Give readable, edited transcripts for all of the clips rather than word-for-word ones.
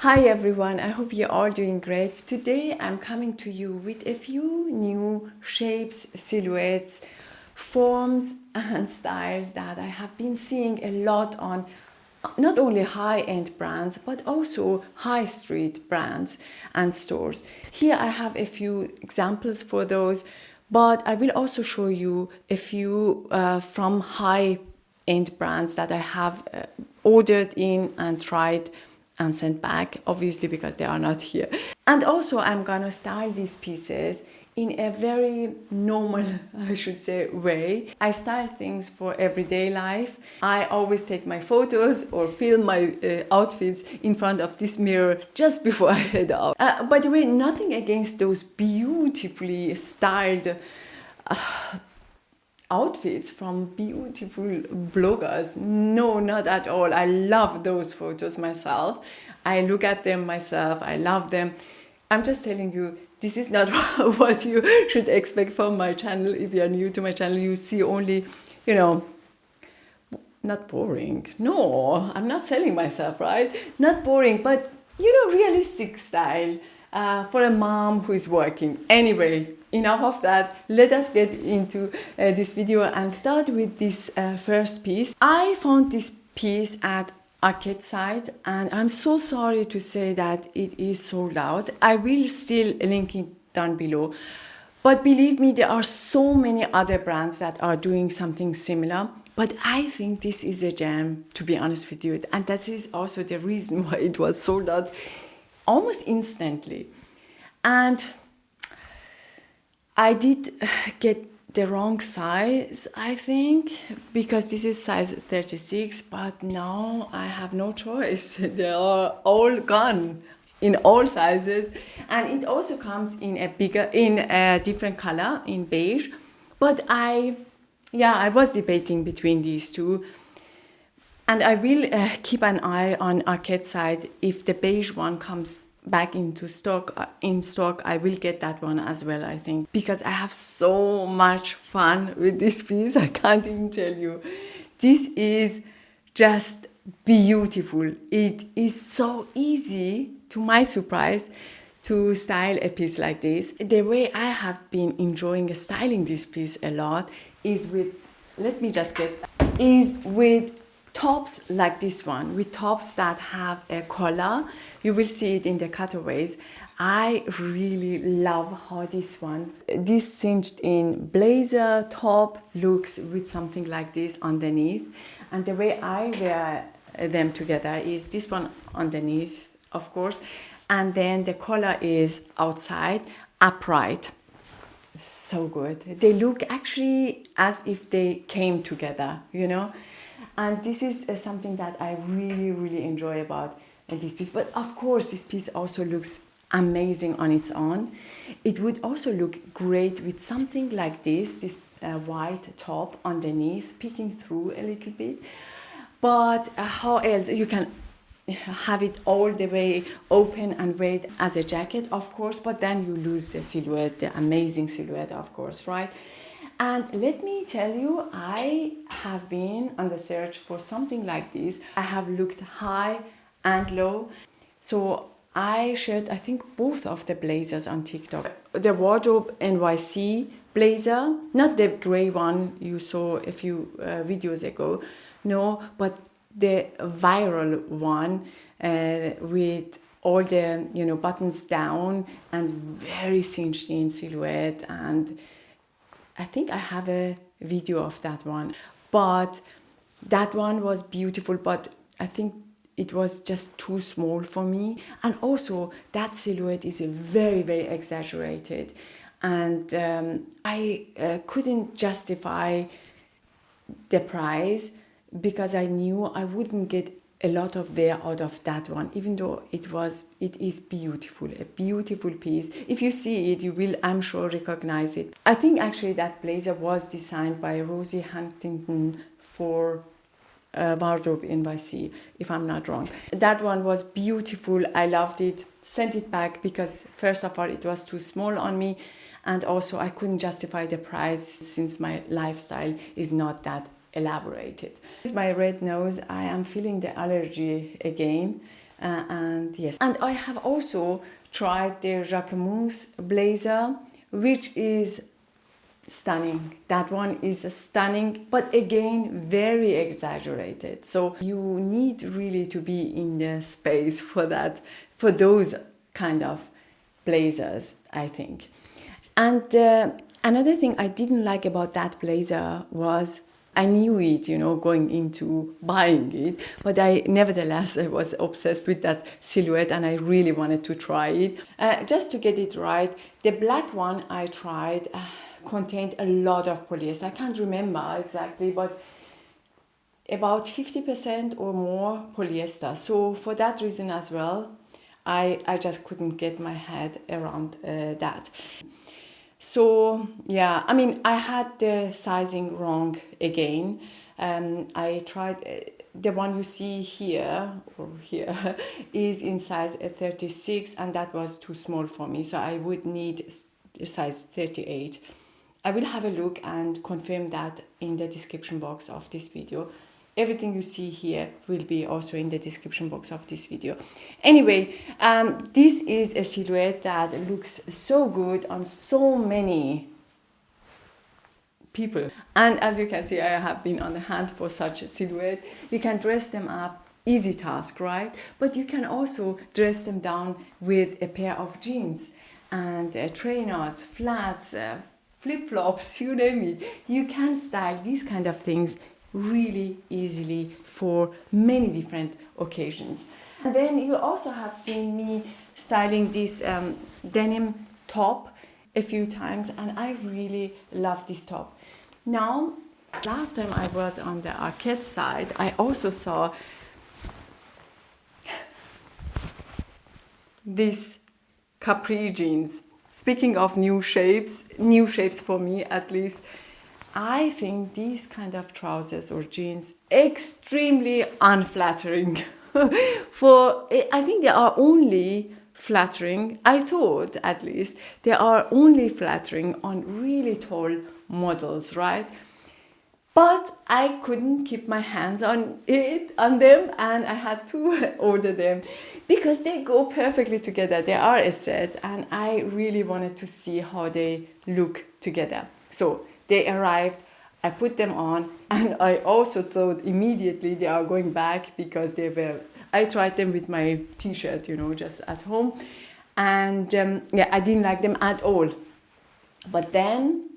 Hi everyone, I hope you're all doing great. Today I'm coming to you with a few new shapes, silhouettes, forms and styles that I have been seeing a lot on not only high-end brands but also high street brands and stores. Here I have a few examples for those, but I will also show you a few from high-end brands that I have ordered in and tried and sent back, obviously because they are not here. And also I'm gonna style these pieces in a very normal, I should say, way. I style things for everyday life. I always take my photos or film my outfits in front of this mirror just before I head out. By the way, nothing against those beautifully styled outfits from beautiful bloggers. No, not at all. I love those photos myself. I look at them myself. I love them. I'm just telling you, this is not what you should expect from my channel. If you are new to my channel, you see only, not boring. No, I'm not selling myself, right? Not boring, but, realistic style for a mom who is working. Anyway, enough of that. Let us get into this video and start with this first piece. I found this piece at Arcade site and I'm so sorry to say that it is sold out. I will still link it down below, but believe me, there are so many other brands that are doing something similar, but I think this is a gem, to be honest with you, and that is also the reason why it was sold out almost instantly. And I did get the wrong size, I think, because this is size 36, but now I have no choice. They are all gone in all sizes, and it also comes in a different color, in beige. But I was debating between these two, and I will keep an eye on Arcade site. If the beige one comes back into stock, I will get that one as well, I think, because I have so much fun with this piece. I can't even tell you. This is just beautiful. It is so easy, to my surprise, to style a piece like this. The way I have been enjoying styling this piece a lot is with tops like this one, with tops that have a collar. You will see it in the cutaways. I really love how this cinched in blazer top looks with something like this underneath. And the way I wear them together is this one underneath, of course, and then the collar is outside, upright. So good. They look actually as if they came together, And this is something that I really, really enjoy about this piece. But of course, this piece also looks amazing on its own. It would also look great with something like this white top underneath, peeking through a little bit. But how else? You can have it all the way open and wear it as a jacket, of course, but then you lose the silhouette, the amazing silhouette, of course, right? And let me tell you, I have been on the search for something like this. I have looked high and low. So I shared, I think, both of the blazers on TikTok. The Wardrobe NYC blazer, not the gray one you saw a few videos ago, no, but the viral one with all the, buttons down and very cinched in silhouette. And I think I have a video of that one, but that one was beautiful, but I think it was just too small for me. And also that silhouette is very, very exaggerated, and I couldn't justify the price because I knew I wouldn't get a lot of wear out of that one, even though it is beautiful, a beautiful piece. If you see it, you will, I'm sure, recognize it. I think actually that blazer was designed by Rosie Huntington for Wardrobe NYC, if I'm not wrong. That one was beautiful. I loved it. Sent it back because, first of all, it was too small on me, and also I couldn't justify the price since my lifestyle is not that elaborated. My red nose, I am feeling the allergy again. And yes, and I have also tried the Jacquemus blazer, which is stunning. That one is stunning, but again very exaggerated, so you need really to be in the space for that, for those kind of blazers, I think. And another thing I didn't like about that blazer was, I knew it, you know, going into buying it, but nevertheless I was obsessed with that silhouette and I really wanted to try it. Just to get it right, the black one I tried contained a lot of polyester. I can't remember exactly, but about 50% or more polyester. So for that reason as well, I just couldn't get my head around that. So yeah, I mean, I had the sizing wrong again. I tried, the one you see here or here is in size 36, and that was too small for me, so I would need size 38. I will have a look and confirm that in the description box of this video. Everything you see here will be also in the description box of this video. Anyway, this is a silhouette that looks so good on so many people. And as you can see, I have been on the hunt for such a silhouette. You can dress them up, easy task, right? But you can also dress them down with a pair of jeans and trainers, flats, flip-flops, you name it. You can style these kind of things really easily for many different occasions. And then you also have seen me styling this denim top a few times, and I really love this top. Now, last time I was on the arcade side, I also saw this Capri jeans. Speaking of new shapes for me at least, I think these kind of trousers or jeans extremely unflattering. I think they are only flattering, I thought at least, they are only flattering on really tall models, right? But I couldn't keep my hands on them, and I had to order them because they go perfectly together. They are a set, and I really wanted to see how they look together. So they arrived, I put them on, and I also thought immediately they are going back because I tried them with my t-shirt, you know, just at home. And yeah, I didn't like them at all. But then,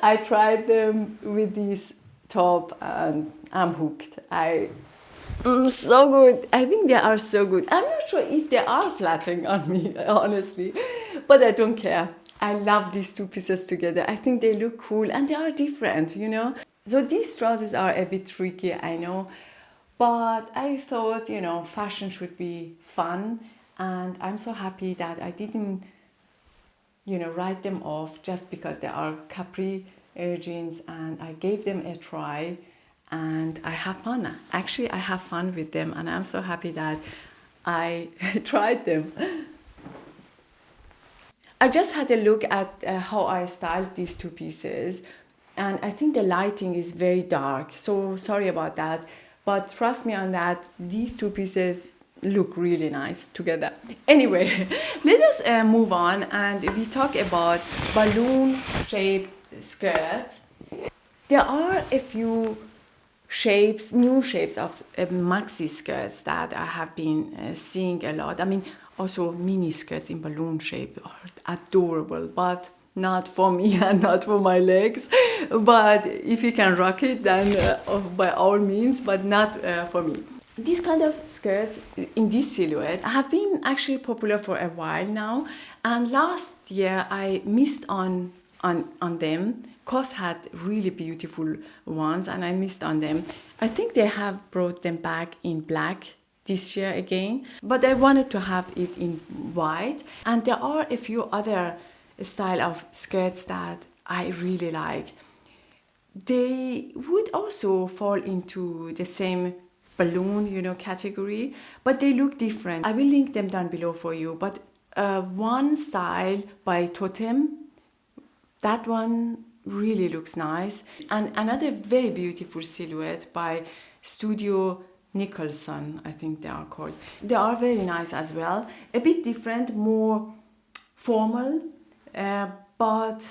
I tried them with this top and I'm hooked. So good. I think they are so good. I'm not sure if they are flattering on me, honestly, but I don't care. I love these two pieces together. I think they look cool and they are different, you know. So these trousers are a bit tricky, I know, but I thought, you know, fashion should be fun, and I'm so happy that I didn't, you know, write them off just because they are Capri jeans, and I gave them a try and I have fun. Actually, I have fun with them, and I'm so happy that I tried them. I just had a look at how I styled these two pieces, and I think the lighting is very dark, so sorry about that, but trust me on that, these two pieces look really nice together. Anyway, let us move on and we talk about balloon shaped skirts. There are a few shapes, new shapes of maxi skirts that I have been seeing a lot. I mean, also mini skirts in balloon shape are adorable, but not for me and not for my legs. But if you can rock it, then by all means, but not for me. These kind of skirts in this silhouette have been actually popular for a while now, and last year I missed on them. COS had really beautiful ones and I missed on them. I think they have brought them back in black this year again, but I wanted to have it in white. And there are a few other style of skirts that I really like. They would also fall into the same balloon, you know, category, but they look different. I will link them down below for you, but one style by Totem, that one really looks nice, and another very beautiful silhouette by Studio Nicholson, I think they are called. They are very nice as well. A bit different, more formal, but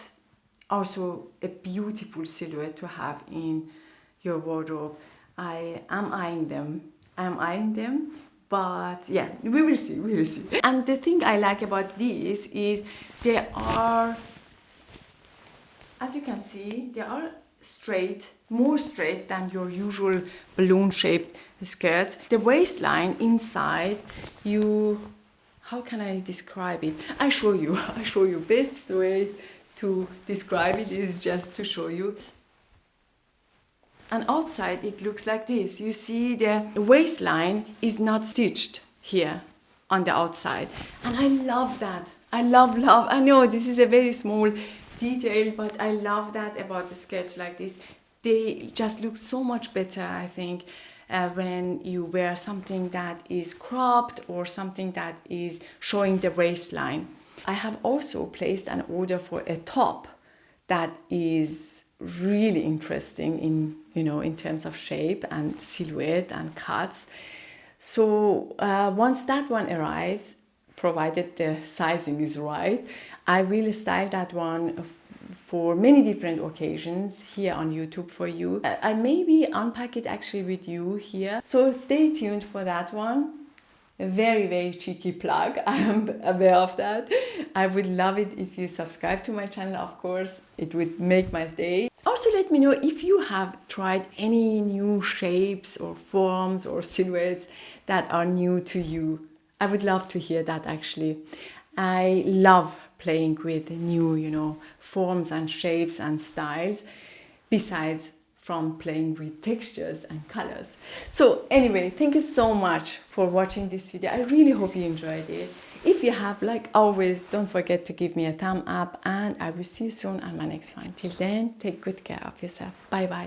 also a beautiful silhouette to have in your wardrobe. I am eyeing them. But yeah, we will see. And the thing I like about these is they are, as you can see, they are straight, more straight than your usual balloon-shaped skirts. The waistline inside, how can I describe it? I show you. Best way to describe it is just to show you. And outside it looks like this. You see the waistline is not stitched here on the outside. And I love that. I love. I know this is a very small detail, but I love that about the skirts like this. They just look so much better, I think, when you wear something that is cropped or something that is showing the waistline. I have also placed an order for a top that is really interesting in terms of shape and silhouette and cuts. So once that one arrives, provided the sizing is right, I will style that one for many different occasions here on YouTube for you. I maybe unpack it actually with you here. So stay tuned for that one. A very, very cheeky plug. I am aware of that. I would love it if you subscribe to my channel, of course. It would make my day. Also, let me know if you have tried any new shapes or forms or silhouettes that are new to you. I would love to hear that actually. I love playing with new, forms and shapes and styles, besides from playing with textures and colors. So anyway, thank you so much for watching this video. I really hope you enjoyed it. If you have, like always, don't forget to give me a thumb up, and I will see you soon on my next one. Till then, take good care of yourself. Bye bye.